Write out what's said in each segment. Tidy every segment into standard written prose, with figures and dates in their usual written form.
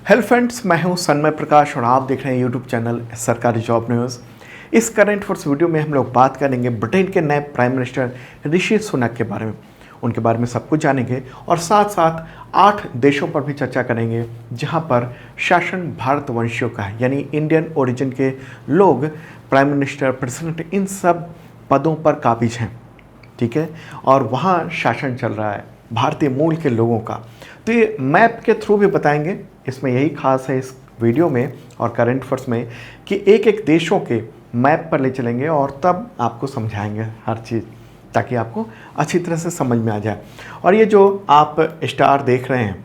Hello friends, मैं हूं सन्मय प्रकाश और आप देख रहे हैं यूट्यूब चैनल सरकारी जॉब न्यूज़। इस करंट अफेयर्स वीडियो में हम लोग बात करेंगे ब्रिटेन के नए प्राइम मिनिस्टर ऋषि सुनक के बारे में। उनके बारे में सब कुछ जानेंगे और साथ साथ 8 देशों पर भी चर्चा करेंगे जहां पर शासन भारतवंशियों का है, यानी इंडियन ओरिजिन के लोग प्राइम मिनिस्टर, प्रेसिडेंट, इन सब पदों पर काबिज हैं। ठीक है, और वहाँ शासन चल रहा है भारतीय मूल के लोगों का। तो ये मैप के थ्रू भी बताएंगे, इसमें यही खास है इस वीडियो में और करंट अफेयर्स में कि एक एक देशों के मैप पर ले चलेंगे और तब आपको समझाएंगे हर चीज़, ताकि आपको अच्छी तरह से समझ में आ जाए। और ये जो आप स्टार देख रहे हैं,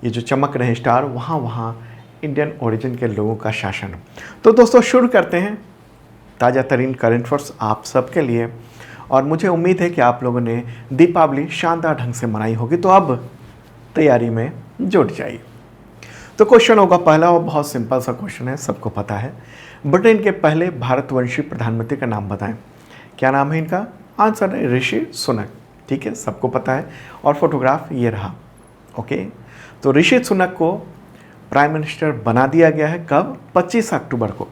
ये जो चमक रहे हैं स्टार, वहाँ वहाँ इंडियन ओरिजिन के लोगों का शासन है। तो दोस्तों शुरू करते हैं ताज़ा तरीन करंट अफेयर्स आप सबके लिए। और मुझे उम्मीद है कि आप लोगों ने दीपावली शानदार ढंग से मनाई होगी, तो अब तैयारी में जुट जाइए। तो क्वेश्चन होगा पहला, और बहुत सिंपल सा क्वेश्चन है, सबको पता है। ब्रिटेन के पहले भारतवंशी प्रधानमंत्री का नाम बताएं। क्या नाम है इनका? आंसर है ऋषि सुनक। ठीक है, सबको पता है। और फोटोग्राफ ये रहा। ओके, तो ऋषि सुनक को प्राइम मिनिस्टर बना दिया गया है कब? 25 अक्टूबर को।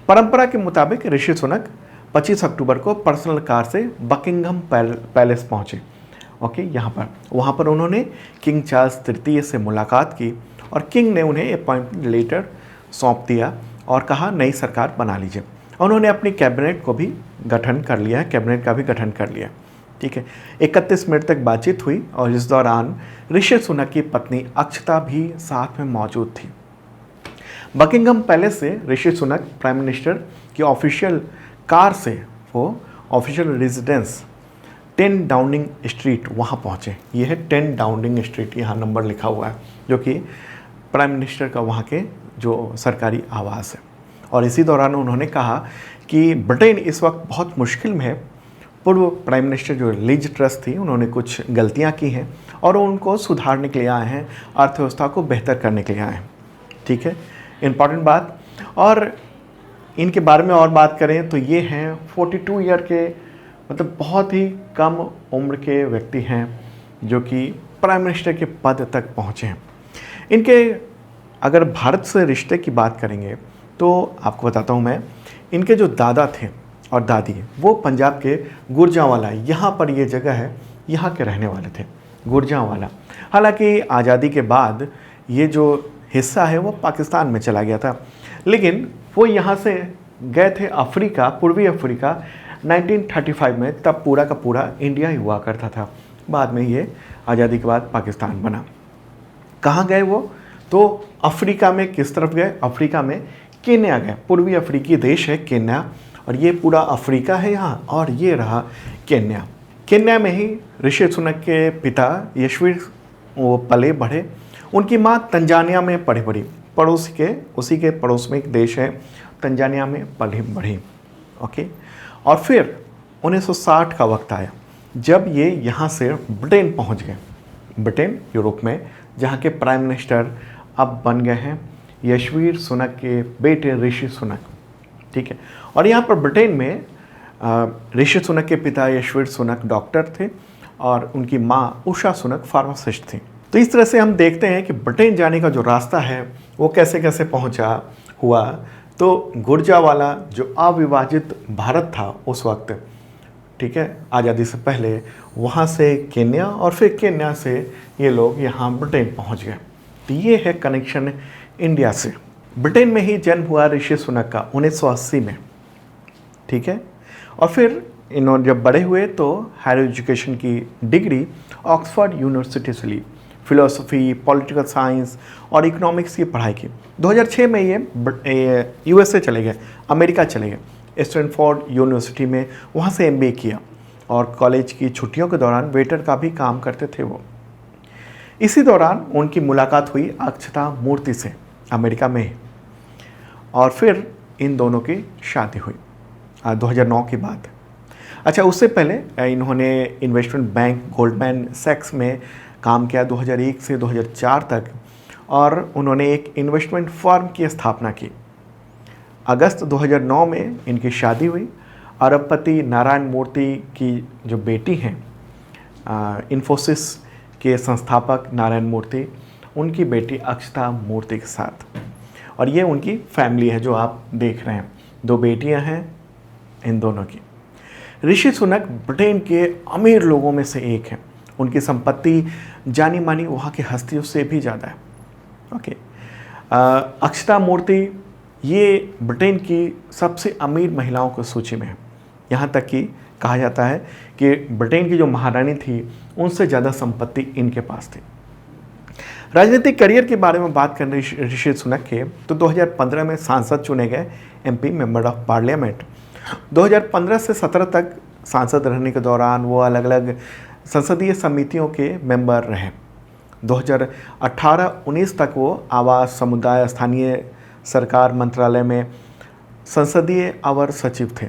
परंपरा के मुताबिक ऋषि सुनक 25 अक्टूबर को पर्सनल कार से बकिंघम पैलेस पहुंचे। ओके, वहाँ पर उन्होंने किंग चार्ल्स तृतीय से मुलाकात की और किंग ने उन्हें अपॉइंटमेंट लेटर सौंप दिया और कहा नई सरकार बना लीजिए। उन्होंने अपनी कैबिनेट को भी गठन कर लिया है, कैबिनेट का भी गठन कर लिया। ठीक है, 31 मिनट तक बातचीत हुई और इस दौरान ऋषि सुनक की पत्नी अक्षता भी साथ में मौजूद थी। बकिंघम पैलेस से ऋषि सुनक प्राइम मिनिस्टर की ऑफिशियल कार से वो ऑफिशियल रेजिडेंस 10 डाउनिंग स्ट्रीट वहाँ पहुँचे। ये है 10 डाउनिंग स्ट्रीट, यहाँ नंबर लिखा हुआ है, जो कि प्राइम मिनिस्टर का वहाँ के जो सरकारी आवास है। और इसी दौरान उन्होंने कहा कि ब्रिटेन इस वक्त बहुत मुश्किल में है। पूर्व प्राइम मिनिस्टर जो लिज ट्रस थी, उन्होंने कुछ गलतियाँ की हैं और उनको सुधारने के लिए आए हैं, अर्थव्यवस्था को बेहतर करने के लिए आए हैं। ठीक है, इम्पॉर्टेंट बात। और इनके बारे में और बात करें तो ये हैं 42 ईयर के, मतलब बहुत ही कम उम्र के व्यक्ति हैं जो कि प्राइम मिनिस्टर के पद तक पहुँचे हैं। इनके अगर भारत से रिश्ते की बात करेंगे तो आपको बताता हूँ मैं, इनके जो दादा थे और दादी, वो पंजाब के गुरजांवाला, यहाँ पर ये जगह है, यहाँ के रहने वाले थे, गुरजांवाला। हालांकि आज़ादी के बाद ये जो हिस्सा है वो पाकिस्तान में चला गया था, लेकिन वो यहाँ से गए थे अफ्रीका, पूर्वी अफ्रीका 1935 में। तब पूरा का पूरा इंडिया ही हुआ करता था। बाद में ये आज़ादी के बाद पाकिस्तान बना। कहाँ गए वो? तो अफ्रीका में किस तरफ गए? अफ्रीका में केन्या गए। पूर्वी अफ्रीकी देश है केन्या, और ये पूरा अफ्रीका है यहाँ, और ये रहा केन्या। केन्या में ही ऋषि सुनक के पिता यशवीर वो पले बढ़े। उनकी माँ तंजानिया में पढ़ी बढ़ी, उसी के पड़ोस में एक देश है, तंजानिया में पली बढ़ी। ओके, और फिर 1960 का वक्त आया जब ये यहाँ से ब्रिटेन पहुँच गए। ब्रिटेन यूरोप में, जहाँ के प्राइम मिनिस्टर अब बन गए हैं यशवीर सुनक के बेटे ऋषि सुनक। ठीक है, और यहाँ पर ब्रिटेन में ऋषि सुनक के पिता यशवीर सुनक डॉक्टर थे और उनकी माँ उषा सुनक फार्मासिस्ट थी। तो इस तरह से हम देखते हैं कि ब्रिटेन जाने का जो रास्ता है वो कैसे कैसे पहुँचा हुआ। तो गुरजांवाला जो अविभाजित भारत था उस वक्त, ठीक है, आज़ादी से पहले, वहाँ से केन्या और फिर केन्या से ये लोग यहाँ ब्रिटेन पहुँच गए। तो ये है कनेक्शन इंडिया से। ब्रिटेन में ही जन्म हुआ ऋषि सुनक का 1980 में। ठीक है, और फिर इन्होंने जब बड़े हुए तो हायर एजुकेशन की डिग्री ऑक्सफोर्ड यूनिवर्सिटी से ली। फिलोसफी, पॉलिटिकल साइंस और इकोनॉमिक्स की पढ़ाई की। 2006 में ये यूएसए चले गए, अमेरिका चले गए, स्टैनफोर्ड यूनिवर्सिटी में, वहाँ से एमबीए किया और कॉलेज की छुट्टियों के दौरान वेटर का भी काम करते थे वो। इसी दौरान उनकी मुलाकात हुई अक्षता मूर्ति से, अमेरिका में, और फिर इन दोनों की शादी हुई 2009 की बात। अच्छा, उससे पहले इन्होंने इन्वेस्टमेंट बैंक गोल्डमैन सैक्स में काम किया 2001 से 2004 तक, और उन्होंने एक इन्वेस्टमेंट फर्म की स्थापना की। अगस्त 2009 में इनकी शादी हुई। अरबपति नारायण मूर्ति की जो बेटी हैं, इन्फोसिस के संस्थापक नारायण मूर्ति, उनकी बेटी अक्षता मूर्ति के साथ। और ये उनकी फैमिली है जो आप देख रहे हैं, 2 बेटियां हैं इन दोनों की। ऋषि सुनक ब्रिटेन के अमीर लोगों में से एक हैं। उनकी संपत्ति जानी मानी वहाँ की हस्तियों से भी ज़्यादा है। ओके, अक्षता मूर्ति ये ब्रिटेन की सबसे अमीर महिलाओं की सूची में है। यहाँ तक कि कहा जाता है कि ब्रिटेन की जो महारानी थी उनसे ज़्यादा संपत्ति इनके पास थी। राजनीतिक करियर के बारे में बात करने ऋषि सुनक के तो 2015 में सांसद चुने गए, एमपी मेंबर ऑफ पार्लियामेंट। 2015 से 17 तक सांसद रहने के दौरान वो अलग अलग संसदीय समितियों के मेंबर रहे। 2018-19 तक वो आवास, समुदाय, स्थानीय सरकार मंत्रालय में संसदीय अवर सचिव थे।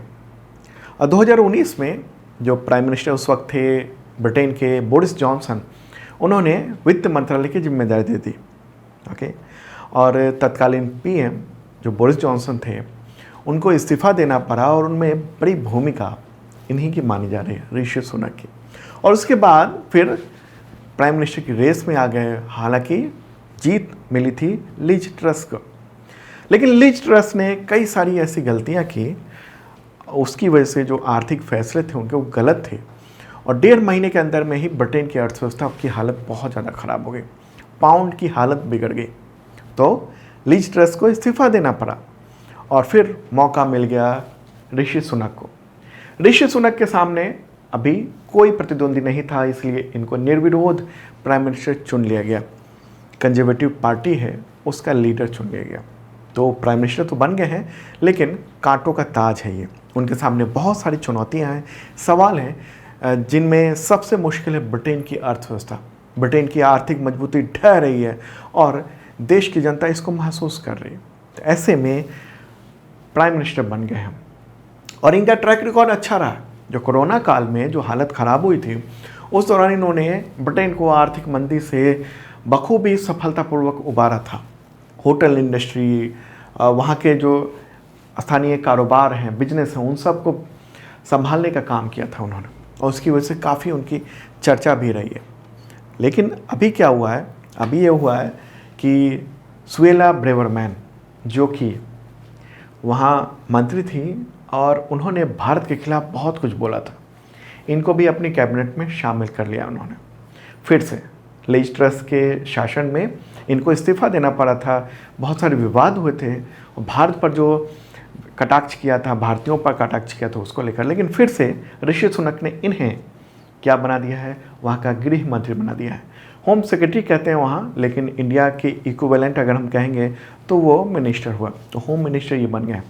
और 2019 में जो प्राइम मिनिस्टर उस वक्त थे ब्रिटेन के, बोरिस जॉनसन, उन्होंने वित्त मंत्रालय की जिम्मेदारी दे दी। ओके, और तत्कालीन पीएम जो बोरिस जॉनसन थे उनको इस्तीफ़ा देना पड़ा और उनमें बड़ी भूमिका इन्हीं की मानी जा रही है, ऋषि सुनक की। और उसके बाद फिर प्राइम मिनिस्टर की रेस में आ गए। हालांकि जीत मिली थी लिज ट्रस को, लेकिन लिज ट्रस ने कई सारी ऐसी गलतियां की, उसकी वजह से जो आर्थिक फैसले थे उनके वो गलत थे। और 1.5 महीने के अंदर में ही ब्रिटेन की अर्थव्यवस्था की हालत बहुत ज़्यादा ख़राब हो गई, पाउंड की हालत बिगड़ गई। तो लिज ट्रस को इस्तीफ़ा देना पड़ा और फिर मौका मिल गया ऋषि सुनक को। ऋषि सुनक के सामने अभी कोई प्रतिद्वंदी नहीं था, इसलिए इनको निर्विरोध प्राइम मिनिस्टर चुन लिया गया। कंजर्वेटिव पार्टी है उसका लीडर चुन लिया गया। तो प्राइम मिनिस्टर तो बन गए हैं, लेकिन कांटों का ताज है ये। उनके सामने बहुत सारी चुनौतियां हैं, सवाल हैं, जिनमें सबसे मुश्किल है ब्रिटेन की अर्थव्यवस्था। ब्रिटेन की आर्थिक मजबूती ढह रही है और देश की जनता इसको महसूस कर रही है। तो ऐसे में प्राइम मिनिस्टर बन गए हैं और इनका ट्रैक रिकॉर्ड अच्छा रहा। जो कोरोना काल में जो हालत ख़राब हुई थी उस दौरान इन्होंने ब्रिटेन को आर्थिक मंदी से बखूबी सफलतापूर्वक उबारा था। होटल इंडस्ट्री, वहाँ के जो स्थानीय कारोबार हैं, बिजनेस हैं, उन सब को संभालने का काम किया था उन्होंने और उसकी वजह से काफ़ी उनकी चर्चा भी रही है। लेकिन अभी क्या हुआ है, अभी ये हुआ है कि सुएला ब्रेवरमैन जो कि वहाँ मंत्री थी और उन्होंने भारत के खिलाफ बहुत कुछ बोला था, इनको भी अपनी कैबिनेट में शामिल कर लिया उन्होंने। फिर से लिज ट्रस के शासन में इनको इस्तीफ़ा देना पड़ा था, बहुत सारे विवाद हुए थे और भारत पर जो कटाक्ष किया था, भारतीयों पर कटाक्ष किया था उसको लेकर। लेकिन फिर से ऋषि सुनक ने इन्हें क्या बना दिया है, वहाँ का गृह मंत्री बना दिया है। होम सेक्रेटरी कहते हैं वहाँ, लेकिन इंडिया के इक्विवेलेंट अगर हम कहेंगे तो वो मिनिस्टर हुआ, तो होम मिनिस्टर ये बन गया।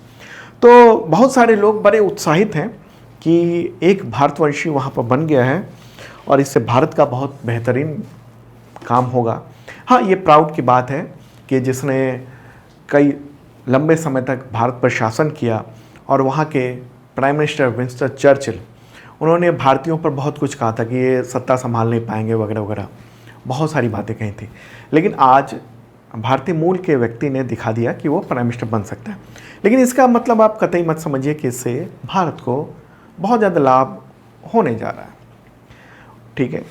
तो बहुत सारे लोग बड़े उत्साहित हैं कि एक भारतवंशी वहाँ पर बन गया है और इससे भारत का बहुत बेहतरीन काम होगा। हाँ, ये प्राउड की बात है कि जिसने कई लंबे समय तक भारत पर शासन किया और वहाँ के प्राइम मिनिस्टर विंस्टन चर्चिल, उन्होंने भारतीयों पर बहुत कुछ कहा था कि ये सत्ता संभाल नहीं पाएंगे वगैरह वगैरह, बहुत सारी बातें कही थी। लेकिन आज भारतीय मूल के व्यक्ति ने दिखा दिया कि वो प्राइम मिनिस्टर बन सकता है। लेकिन इसका मतलब आप कतई मत समझिए कि इससे भारत को बहुत ज़्यादा लाभ होने जा रहा है, ठीक है,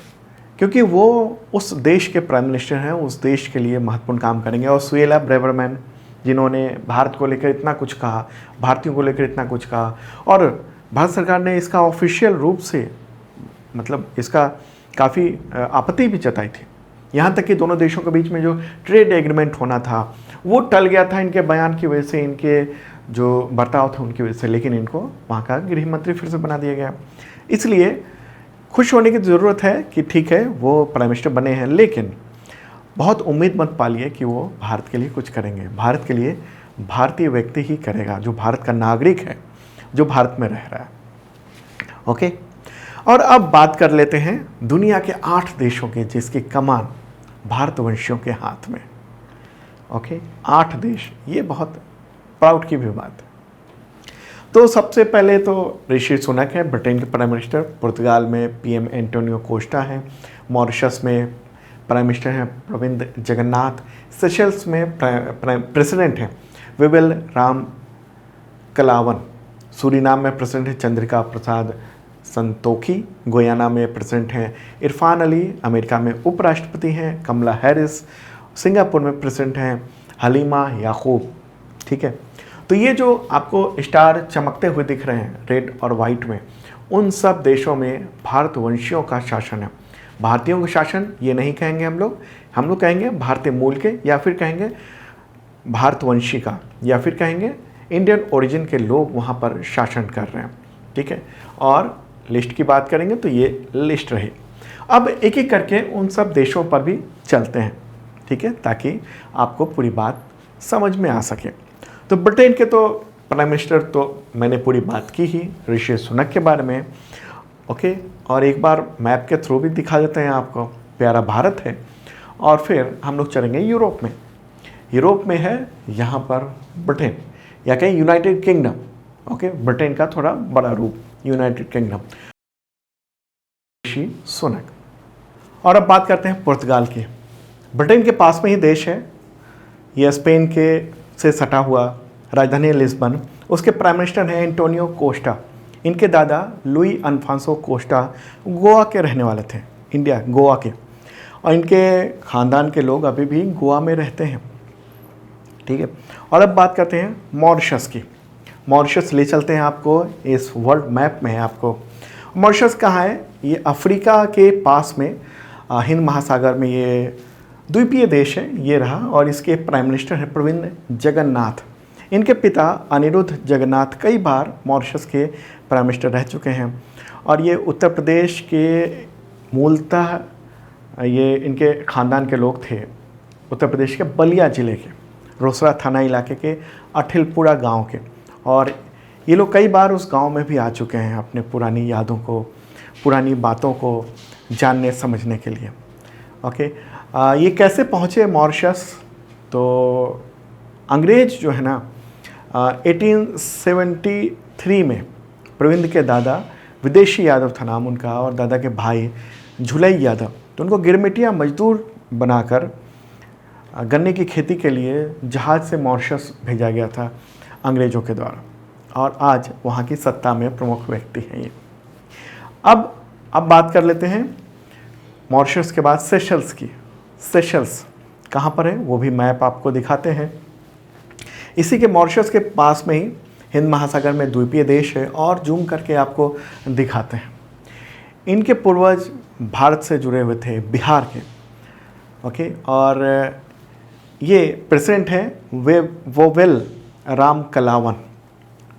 क्योंकि वो उस देश के प्राइम मिनिस्टर हैं, उस देश के लिए महत्वपूर्ण काम करेंगे। और सुएला ब्रेवरमैन जिन्होंने भारत को लेकर इतना कुछ कहा, भारतीयों को लेकर इतना कुछ कहा, और भारत सरकार ने इसका ऑफिशियल रूप से मतलब इसका काफ़ी आपत्ति भी जताई थी। यहाँ तक कि दोनों देशों के बीच में जो ट्रेड एग्रीमेंट होना था वो टल गया था इनके बयान की वजह से, इनके जो बर्ताव थे उनकी वजह से। लेकिन इनको वहाँ का गृह मंत्री फिर से बना दिया गया। इसलिए खुश होने की ज़रूरत है कि ठीक है वो प्राइम मिनिस्टर बने हैं, लेकिन बहुत उम्मीद मत पालिए कि वो भारत के लिए कुछ करेंगे। भारत के लिए भारतीय व्यक्ति ही करेगा, जो भारत का नागरिक है, जो भारत में रह रहा है। ओके, और अब बात कर लेते हैं दुनिया के 8 देशों के जिसकी कमान भारतवंशियों के हाथ में। ओके, 8 देश, ये बहुत प्राउड की भी बात है। तो सबसे पहले तो ऋषि सुनक है, ब्रिटेन के प्राइम मिनिस्टर। पुर्तगाल में पीएम एंटोनियो कोस्टा हैं। मॉरिशस में प्राइम मिनिस्टर हैं प्रविंद जगन्नाथ। सेशल्स में प्रेसिडेंट हैं विवेल राम कलावन। सूरीनाम में प्रेसिडेंट है चंद्रिका प्रसाद संतोखी। गुयाना में प्रेसिडेंट हैं इरफान अली। अमेरिका में उपराष्ट्रपति हैं कमला हैरिस। सिंगापुर में प्रेसिडेंट हैं हलीमा याकूब। ठीक है, तो ये जो आपको स्टार चमकते हुए दिख रहे हैं रेड और वाइट में, उन सब देशों में भारतवंशियों का शासन है। भारतीयों का शासन ये नहीं कहेंगे हम लोग कहेंगे भारतीय मूल के, या फिर कहेंगे भारतवंशी का, या फिर कहेंगे इंडियन ओरिजिन के लोग वहाँ पर शासन कर रहे हैं। ठीक है, और लिस्ट की बात करेंगे तो ये लिस्ट रही। अब एक एक करके उन सब देशों पर भी चलते हैं, ठीक है, ताकि आपको पूरी बात समझ में आ सके। तो ब्रिटेन के तो प्राइम मिनिस्टर तो मैंने पूरी बात की ही, ऋषि सुनक के बारे में। ओके, और एक बार मैप के थ्रू भी दिखा देते हैं आपको, प्यारा भारत है। और फिर हम लोग चलेंगे यूरोप में। यूरोप में है यहाँ पर ब्रिटेन, या कहें यूनाइटेड किंगडम। ओके, ब्रिटेन का थोड़ा बड़ा रूप यूनाइटेड किंगडम, ऋषि सुनक। और अब बात करते हैं पुर्तगाल की। ब्रिटेन के पास में ही देश है, यह स्पेन के से सटा हुआ, राजधानी है लिस्बन। उसके प्राइम मिनिस्टर हैं एंटोनियो कोस्टा। इनके दादा लुई अल्फांसो कोस्टा गोवा के रहने वाले थे, गोवा के, और इनके ख़ानदान के लोग अभी भी गोवा में रहते हैं। ठीक है, और अब बात करते हैं मॉरिशस की। मॉरिशस ले चलते हैं आपको, इस वर्ल्ड मैप में है आपको। मॉरिशस कहाँ है? ये अफ्रीका के पास में, हिंद महासागर में ये द्वीपीय देश है, ये रहा। और इसके प्राइम मिनिस्टर है प्रविंद जगन्नाथ। इनके पिता अनिरुद्ध जगन्नाथ कई बार मॉरिशस के प्राइम मिनिस्टर रह चुके हैं। और ये उत्तर प्रदेश के मूलतः ये इनके ख़ानदान के लोग थे, उत्तर प्रदेश के बलिया ज़िले के रोसड़ा थाना इलाके के अठिलपुरा गांव के। और ये लोग कई बार उस गांव में भी आ चुके हैं अपने पुरानी यादों को, पुरानी बातों को जानने समझने के लिए। ओके, ये कैसे पहुँचे मॉरिशस? तो अंग्रेज जो है ना, 1873 में प्रविंद के दादा, विदेशी यादव था नाम उनका, और दादा के भाई झुलई यादव, तो उनको गिरमिटिया मजदूर बनाकर गन्ने की खेती के लिए जहाज़ से मॉरिशस भेजा गया था अंग्रेज़ों के द्वारा। और आज वहाँ की सत्ता में प्रमुख व्यक्ति हैं ये। अब बात कर लेते हैं मॉरिशस के बाद सेशल्स की। सेशल्स कहाँ पर है वो भी मैप आपको दिखाते हैं। इसी के मॉरिशस के पास में ही हिंद महासागर में द्वीपीय देश है, और जूम करके आपको दिखाते हैं। इनके पूर्वज भारत से जुड़े हुए थे, बिहार के। ओके, और ये प्रेसिडेंट हैं वोवेल राम कलावन।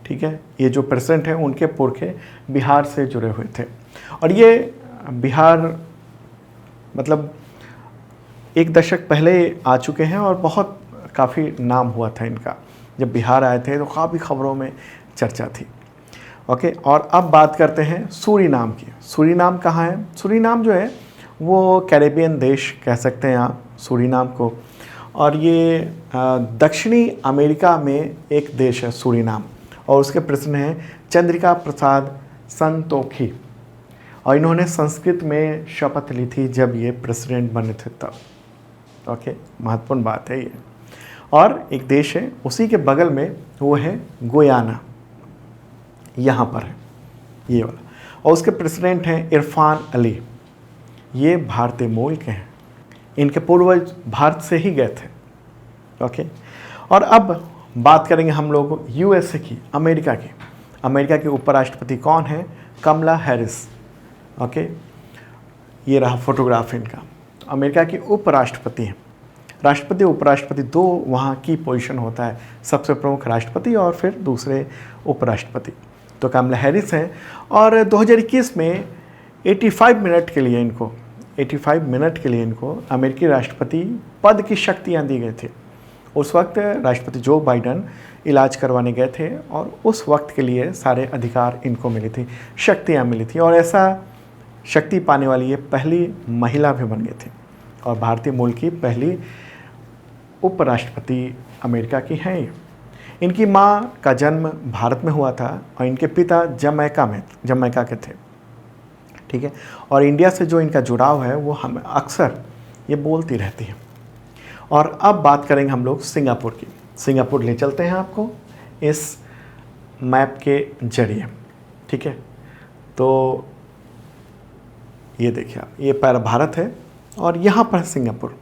ठीक है, ये जो प्रेसिडेंट हैं उनके पुरखे बिहार से जुड़े हुए थे। और ये बिहार मतलब एक दशक पहले आ चुके हैं, और बहुत काफ़ी नाम हुआ था इनका। जब बिहार आए थे तो काफ़ी खबरों में चर्चा थी। ओके, और अब बात करते हैं सूरीनाम की। सूरीनाम कहाँ है? सूरीनाम जो है वो कैरेबियन देश कह सकते हैं आप सूरीनाम को। और ये दक्षिणी अमेरिका में एक देश है सूरीनाम, और उसके प्रेसिडेंट हैं चंद्रिका प्रसाद संतोखी। और इन्होंने संस्कृत में शपथ ली थी जब ये प्रेसिडेंट बने थे तब। ओके, महत्वपूर्ण बात है ये। और एक देश है उसी के बगल में, वो है गुयाना, यहाँ पर है ये वाला। और उसके प्रेसिडेंट हैं इरफान अली। ये भारतीय मूल के हैं, इनके पूर्वज भारत से ही गए थे। ओके, और अब बात करेंगे हम लोग यूएसए की, अमेरिका की। अमेरिका के उपराष्ट्रपति कौन है? कमला हैरिस। ओके, ये रहा फोटोग्राफ इनका। अमेरिका की उपराष्ट्रपति हैं। राष्ट्रपति उपराष्ट्रपति दो वहाँ की पोजीशन होता है, सबसे प्रमुख राष्ट्रपति और फिर दूसरे उपराष्ट्रपति। तो कमला हैरिस है। और 2021 में 85 मिनट के लिए इनको अमेरिकी राष्ट्रपति पद की शक्तियाँ दी गई थी। उस वक्त राष्ट्रपति जो बाइडन इलाज करवाने गए थे, और उस वक्त के लिए सारे अधिकार इनको मिली थी, शक्तियाँ मिली थी। और ऐसा शक्ति पाने वाली ये पहली महिला भी बन गई थी, और भारतीय मूल की पहली उपराष्ट्रपति अमेरिका की हैं ये। इनकी माँ का जन्म भारत में हुआ था, और इनके पिता जमैका के थे। ठीक है, और इंडिया से जो इनका जुड़ाव है वो हम अक्सर ये बोलती रहती है। और अब बात करेंगे हम लोग सिंगापुर की। सिंगापुर ले चलते हैं आपको इस मैप के जरिए। ठीक है, तो ये देखिए आप, ये पैर भारत है, और यहाँ पर सिंगापुर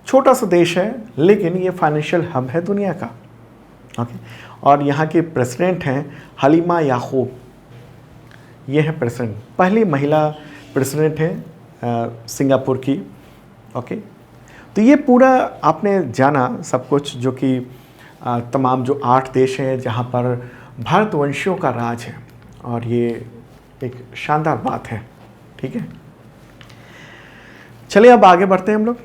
छोटा सा देश है लेकिन ये फाइनेंशियल हब है दुनिया का। ओके, और यहाँ के प्रेसिडेंट हैं हलीमा याकूब, ये है प्रेसिडेंट, पहली महिला प्रेसिडेंट है सिंगापुर की। ओके, तो ये पूरा आपने जाना सब कुछ, जो कि तमाम जो 8 देश हैं जहाँ पर भारतवंशियों का राज है, और ये एक शानदार बात है। ठीक है, चलिए अब आगे बढ़ते हैं हम लोग।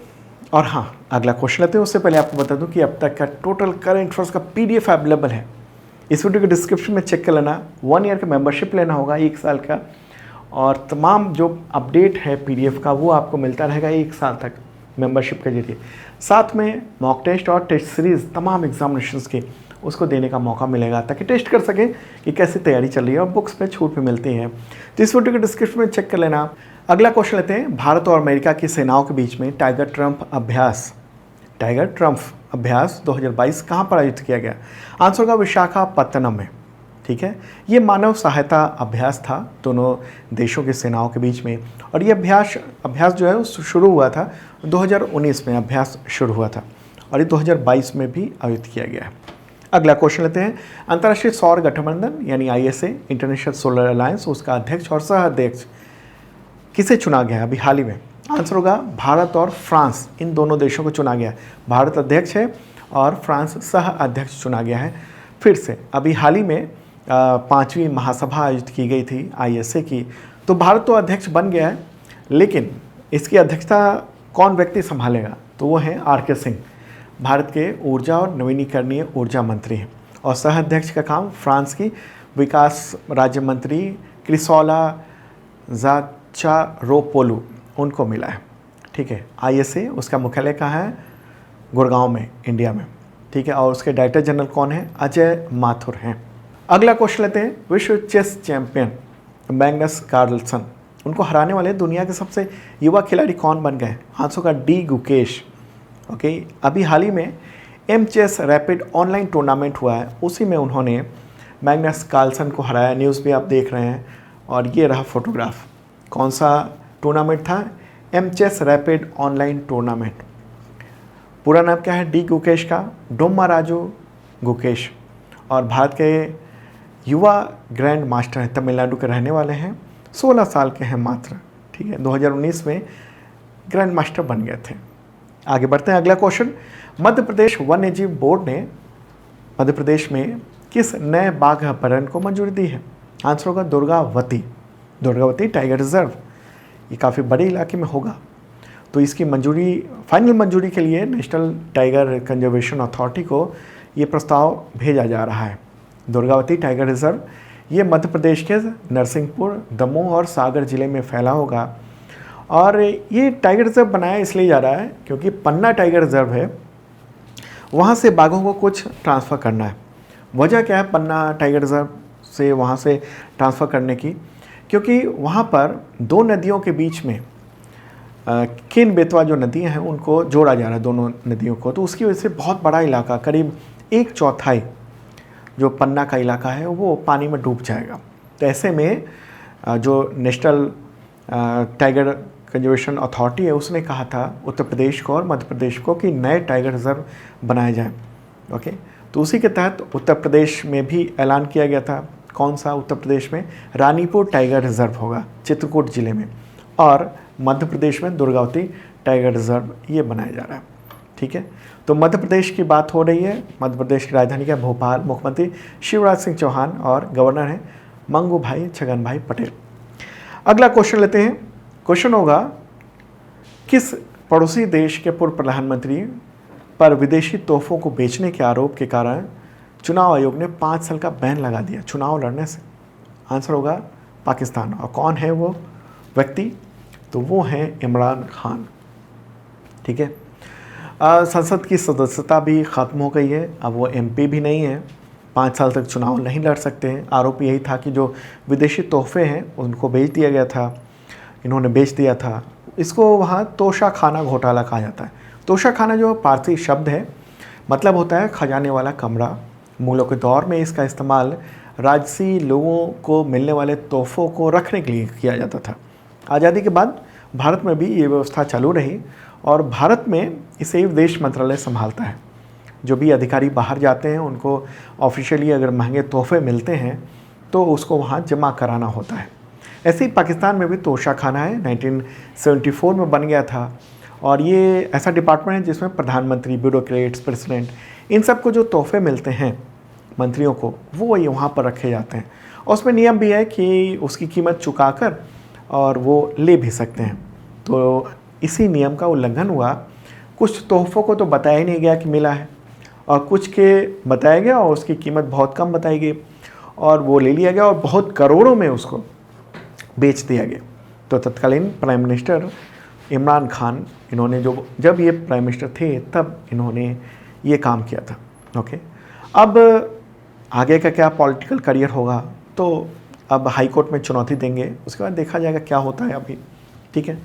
और हाँ, अगला क्वेश्चन लेते हैं। उससे पहले आपको बता दूं कि अब तक का टोटल करंट अफेयर्स का PDF अवेलेबल है, इस वीडियो के डिस्क्रिप्शन में चेक कर लेना। 1 ईयर का मेंबरशिप लेना होगा, 1 साल का, और तमाम जो अपडेट है PDF का वो आपको मिलता रहेगा 1 साल तक मेंबरशिप के जरिए। साथ में मॉक टेस्ट और टेस्ट सीरीज़ तमाम एग्जामिनेशंस के उसको देने का मौका मिलेगा, ताकि टेस्ट कर सकें कि कैसी तैयारी चल रही है, और बुक्स पे छूट भी मिलती है। तो इस वीडियो के डिस्क्रिप्शन में चेक कर लेना। अगला क्वेश्चन लेते हैं। भारत और अमेरिका की सेनाओं के बीच में टाइगर ट्रम्प अभ्यास 2022 कहाँ पर आयोजित किया गया? आंसर होगा विशाखापत्तनम में। ठीक है, ये मानव सहायता अभ्यास था दोनों देशों की सेनाओं के बीच में, और ये अभ्यास जो है वो शुरू हुआ था 2019 में, अभ्यास शुरू हुआ था, और ये 2022 में भी आयोजित किया गया है। अगला क्वेश्चन लेते हैं। अंतर्राष्ट्रीय सौर गठबंधन यानी ISA, इंटरनेशनल सोलर अलायंस, उसका अध्यक्ष और सह अध्यक्ष किसे चुना गया है अभी हाल ही में? आंसर होगा भारत और फ्रांस, इन दोनों देशों को चुना गया है। भारत अध्यक्ष है और फ्रांस सह अध्यक्ष चुना गया है। फिर से अभी हाल ही में 5वीं महासभा आयोजित की गई थी ISA की, तो भारत तो अध्यक्ष बन गया है, लेकिन इसकी अध्यक्षता कौन व्यक्ति संभालेगा? तो वो हैं RK सिंह, भारत के ऊर्जा और नवीनीकरणीय ऊर्जा मंत्री हैं, और सह अध्यक्ष का काम फ्रांस की विकास राज्य मंत्री क्रिसोला ज़ाचारोपोलू उनको मिला है। ठीक है, ISA उसका मुख्यालय कहाँ है? गुड़गांव में, इंडिया में। ठीक है, और उसके डायरेक्टर जनरल कौन है? अजय माथुर हैं। अगला क्वेश्चन लेते हैं। विश्व चेस चैंपियन मैग्नस कार्लसन, उनको हराने वाले दुनिया के सबसे युवा खिलाड़ी कौन बन गए? आंसर का D गुकेश। ओके, अभी हाल ही में M-चेस रैपिड ऑनलाइन टूर्नामेंट हुआ है, उसी में उन्होंने मैग्नस कार्लसन को हराया। न्यूज़ भी आप देख रहे हैं, और ये रहा फोटोग्राफ। कौन सा टूर्नामेंट था? M-चेस रैपिड ऑनलाइन टूर्नामेंट। पूरा नाम क्या है D गुकेश का? डोम्माराजू गुकेश, और भारत के युवा ग्रैंड मास्टर हैं, तमिलनाडु के रहने वाले हैं, 16 साल के हैं मात्र। ठीक है, 2019 में ग्रैंड मास्टर बन गए थे। आगे बढ़ते हैं। अगला क्वेश्चन। मध्य प्रदेश वन्य जीव बोर्ड ने मध्य प्रदेश में किस नए बाघ अभयारण्य को मंजूरी दी है? आंसर होगा दुर्गावती टाइगर रिजर्व। ये काफ़ी बड़े इलाके में होगा, तो इसकी फाइनल मंजूरी के लिए नेशनल टाइगर कंजर्वेशन अथॉरिटी को ये प्रस्ताव भेजा जा रहा है। दुर्गावती टाइगर रिजर्व ये मध्य प्रदेश के नरसिंहपुर, दमोह और सागर जिले में फैला होगा, और ये टाइगर रिजर्व बनाया इसलिए जा रहा है क्योंकि पन्ना टाइगर रिजर्व है, वहाँ से बाघों को कुछ ट्रांसफ़र करना है। वजह क्या है पन्ना टाइगर रिजर्व से वहाँ से ट्रांसफ़र करने की? क्योंकि वहाँ पर 2 नदियों के बीच में केन बेतवा जो नदियाँ हैं उनको जोड़ा जा रहा है, दोनों नदियों को, तो उसकी वजह से बहुत बड़ा इलाका, करीब 1/4 जो पन्ना का इलाका है वो पानी में डूब जाएगा। तो ऐसे में जो नेशनल टाइगर कंजर्वेशन अथॉरिटी है उसने कहा था उत्तर प्रदेश को और मध्य प्रदेश को कि नए टाइगर रिजर्व बनाए जाएं। ओके, तो उसी के तहत उत्तर प्रदेश में भी ऐलान किया गया था। कौन सा? उत्तर प्रदेश में रानीपुर टाइगर रिजर्व होगा चित्रकूट जिले में, और मध्य प्रदेश में दुर्गावती टाइगर रिजर्व ये बनाया जा रहा है। ठीक है, तो मध्य प्रदेश की बात हो रही है। मध्य प्रदेश की राजधानी क्या? भोपाल। मुख्यमंत्री शिवराज सिंह चौहान और गवर्नर हैं मंगू भाई छगन भाई पटेल। अगला क्वेश्चन लेते हैं। क्वेश्चन होगा, किस पड़ोसी देश के पूर्व प्रधानमंत्री पर विदेशी तोहफों को बेचने के आरोप के कारण चुनाव आयोग ने 5 साल का बैन लगा दिया चुनाव लड़ने से? आंसर होगा पाकिस्तान। और कौन है वो व्यक्ति? तो वो हैं इमरान खान। ठीक है, संसद की सदस्यता भी ख़त्म हो गई है, अब वो MP भी नहीं है, 5 साल तक चुनाव नहीं लड़ सकते हैं। आरोप यही था कि जो विदेशी तोहफे हैं उनको बेच दिया गया था, इन्होंने बेच दिया था। इसको वहाँ तोशा खाना घोटाला कहा जाता है। तोशा खाना जो पारसी शब्द है, मतलब होता है खजाने वाला कमरा। मुगलों के दौर में इसका इस्तेमाल राजसी लोगों को मिलने वाले तोहफों को रखने के लिए किया जाता था। आज़ादी के बाद भारत में भी ये व्यवस्था चालू रही, और भारत में इसे विदेश मंत्रालय संभालता है। जो भी अधिकारी बाहर जाते हैं उनको ऑफिशियली अगर महंगे तोहफे मिलते हैं तो उसको वहाँ जमा कराना होता है। ऐसे ही पाकिस्तान में भी तोशाखाना है, 1974 में बन गया था और ये ऐसा डिपार्टमेंट है जिसमें प्रधानमंत्री, ब्यूरोक्रेट्स, प्रेसिडेंट, इन सबको जो तोहफे मिलते हैं मंत्रियों को वो ये वहाँ पर रखे जाते हैं। और उसमें नियम भी है कि उसकी कीमत चुकाकर और वो ले भी सकते हैं। तो इसी नियम का उल्लंघन हुआ। कुछ तोहफ़ों को तो बताया ही नहीं गया कि मिला है और कुछ के बताया गया और उसकी कीमत बहुत कम बताई गई और वो ले लिया गया और बहुत करोड़ों में उसको बेच दिया गया। तो तत्कालीन प्राइम मिनिस्टर इमरान खान, इन्होंने जब ये प्राइम मिनिस्टर थे तब इन्होंने ये काम किया था। ओके, अब आगे का क्या पॉलिटिकल करियर होगा तो अब हाई कोर्ट में चुनौती देंगे, उसके बाद देखा जाएगा क्या होता है अभी। ठीक है,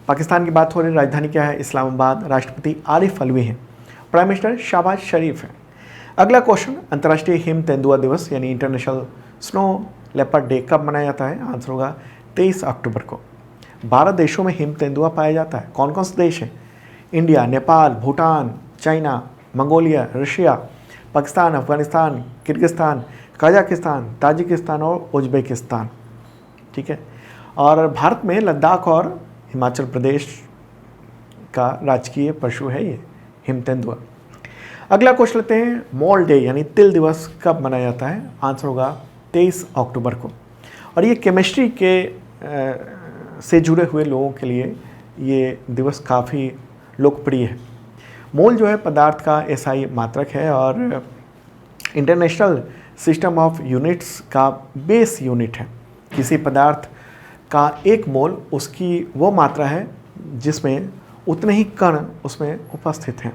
पाकिस्तान की बात हो रही, राजधानी क्या है? इस्लामाबाद। राष्ट्रपति आरिफ अलवी हैं, प्राइम मिनिस्टर शहबाज शरीफ हैं। अगला क्वेश्चन, अंतर्राष्ट्रीय हिम तेंदुआ दिवस यानी इंटरनेशनल स्नो लेपर्ड डे कब मनाया जाता है? आंसर होगा 23 अक्टूबर को। 12 देशों में हिम तेंदुआ पाया जाता है। कौन कौन से देश हैं? India, Nepal, Bhutan, China, Mongolia, Russia, Pakistan, Afghanistan, Kyrgyzstan, Kazakhstan, Tajikistan और उज्बेकिस्तान। ठीक है, और भारत में लद्दाख और हिमाचल प्रदेश का राजकीय पशु है ये हिम तेंदुआ। अगला क्वेश्चन लेते हैं, मॉल डे यानी तिल दिवस कब मनाया जाता है? आंसर होगा 23 अक्टूबर को। और ये केमिस्ट्री के से जुड़े हुए लोगों के लिए ये दिवस काफ़ी लोकप्रिय है। मोल जो है पदार्थ का एसआई मात्रक है और इंटरनेशनल सिस्टम ऑफ यूनिट्स का बेस यूनिट है। किसी पदार्थ का एक मोल उसकी वो मात्रा है जिसमें उतने ही कण उसमें उपस्थित हैं।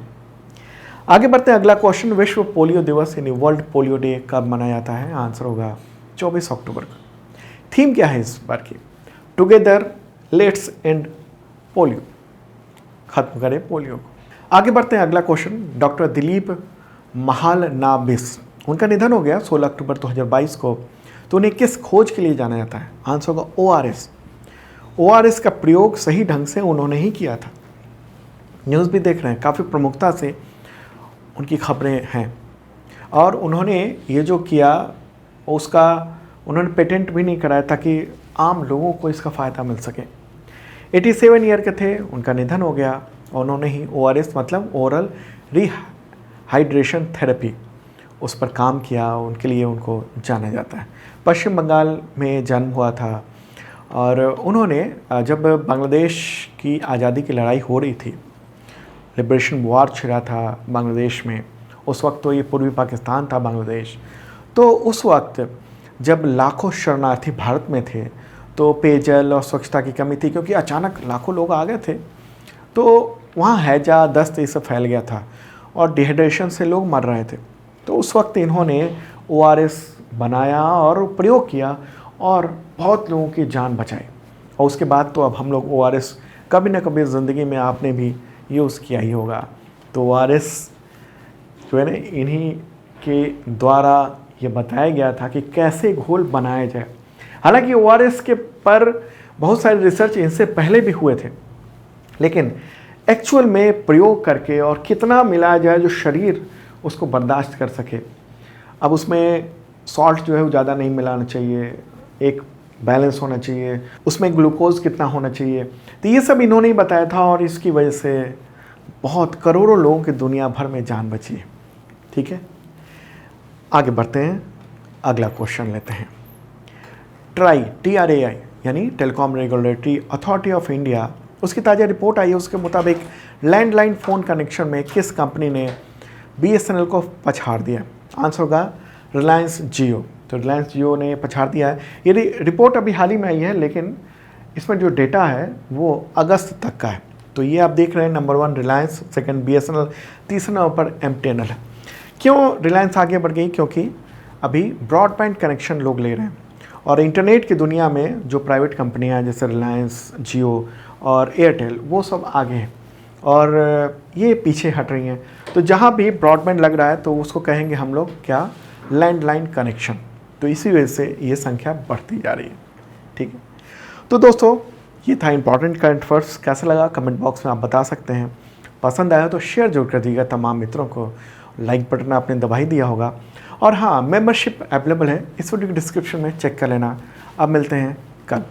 आगे बढ़ते हैं, अगला क्वेश्चन, विश्व पोलियो दिवस यानी वर्ल्ड पोलियो डे कब मनाया जाता है? आंसर होगा 24 अक्टूबर को। थीम क्या है इस बार की? टुगेदर लेट्स एंड पोलियो, खत्म करें पोलियो को। आगे बढ़ते हैं, अगला क्वेश्चन, डॉक्टर दिलीप महालनाबिस, उनका निधन हो गया 16 अक्टूबर 2022 को। तो उन्हें किस खोज के लिए जाना जाता है? आंसर होगा ओआरएस। ओआरएस का प्रयोग सही ढंग से उन्होंने ही किया था। न्यूज़ भी देख रहे हैं, काफ़ी प्रमुखता से उनकी खबरें हैं और उन्होंने ये जो किया उसका उन्होंने पेटेंट भी नहीं कराया ताकि आम लोगों को इसका फ़ायदा मिल सके। 87 ईयर के थे, उनका निधन हो गया। उन्होंने ही ओआरएस मतलब ओरल रिहाइड्रेशन थेरेपी, उस पर काम किया, उनके लिए उनको जाना जाता है। पश्चिम बंगाल में जन्म हुआ था और उन्होंने जब बांग्लादेश की आज़ादी की लड़ाई हो रही थी, लिबरेशन वॉर छिड़ा था बांग्लादेश में, उस वक्त तो ये पूर्वी पाकिस्तान था बांग्लादेश। तो उस वक्त जब लाखों शरणार्थी भारत में थे तो पेयजल और स्वच्छता की कमी थी क्योंकि अचानक लाखों लोग आ गए थे, तो वहाँ हैजा, दस्त ये सब फैल गया था और डिहाइड्रेशन से लोग मर रहे थे। तो उस वक्त इन्होंने ओआरएस बनाया और प्रयोग किया और बहुत लोगों की जान बचाई। और उसके बाद तो अब हम लोग ओआरएस कभी ना कभी ज़िंदगी में आपने भी यूज़ किया ही होगा। तो ओआरएस जो है ना, इन्हीं के द्वारा ये बताया गया था कि कैसे घोल बनाया जाए। हालांकि ओआरएस के पर बहुत सारे रिसर्च इनसे पहले भी हुए थे, लेकिन एक्चुअल में प्रयोग करके और कितना मिलाया जाए जो शरीर उसको बर्दाश्त कर सके। अब उसमें सॉल्ट जो है वो ज़्यादा नहीं मिलाना चाहिए, एक बैलेंस होना चाहिए, उसमें ग्लूकोज कितना होना चाहिए। तो ये सब इन्होंने ही बताया था और इसकी वजह से बहुत करोड़ों लोगों की दुनिया भर में जान बची है। ठीक है, आगे बढ़ते हैं, अगला क्वेश्चन लेते हैं। TRAI यानी telecom regulatory authority of India, उसकी ताज़ा रिपोर्ट आई है। उसके मुताबिक लैंडलाइन फ़ोन कनेक्शन में किस कंपनी ने BSNL को पछाड़ दिया? आंसर होगा रिलायंस जियो। तो रिलायंस जियो ने पछाड़ दिया है। ये रिपोर्ट अभी हाल ही में आई है, लेकिन इसमें जो डेटा है वो अगस्त तक का है। तो ये आप देख रहे हैं, नंबर 1 रिलायंस, सेकंड BSNL, तीसरे नंबर पर MTNL है। क्यों रिलायंस आगे बढ़ गई? क्योंकि अभी ब्रॉडबैंड कनेक्शन लोग ले रहे हैं और इंटरनेट की दुनिया में जो प्राइवेट कंपनियां हैं जैसे रिलायंस, जियो और एयरटेल, वो सब आगे हैं और ये पीछे हट रही हैं। तो जहाँ भी ब्रॉडबैंड लग रहा है तो उसको कहेंगे हम लोग क्या? Landline connection. तो इसी वजह से ये संख्या बढ़ती जा रही है। ठीक है, तो दोस्तों ये था इंपॉर्टेंट करंट अफेयर्स। कैसा लगा कमेंट बॉक्स में आप बता सकते हैं। पसंद आया तो शेयर जरूर कर दीजिएगा तमाम मित्रों को। लाइक बटन आपने दबा ही दिया होगा। और हाँ, मेंबरशिप अवेलेबल है, इस वीडियो की डिस्क्रिप्शन में चेक कर लेना। अब मिलते हैं कल।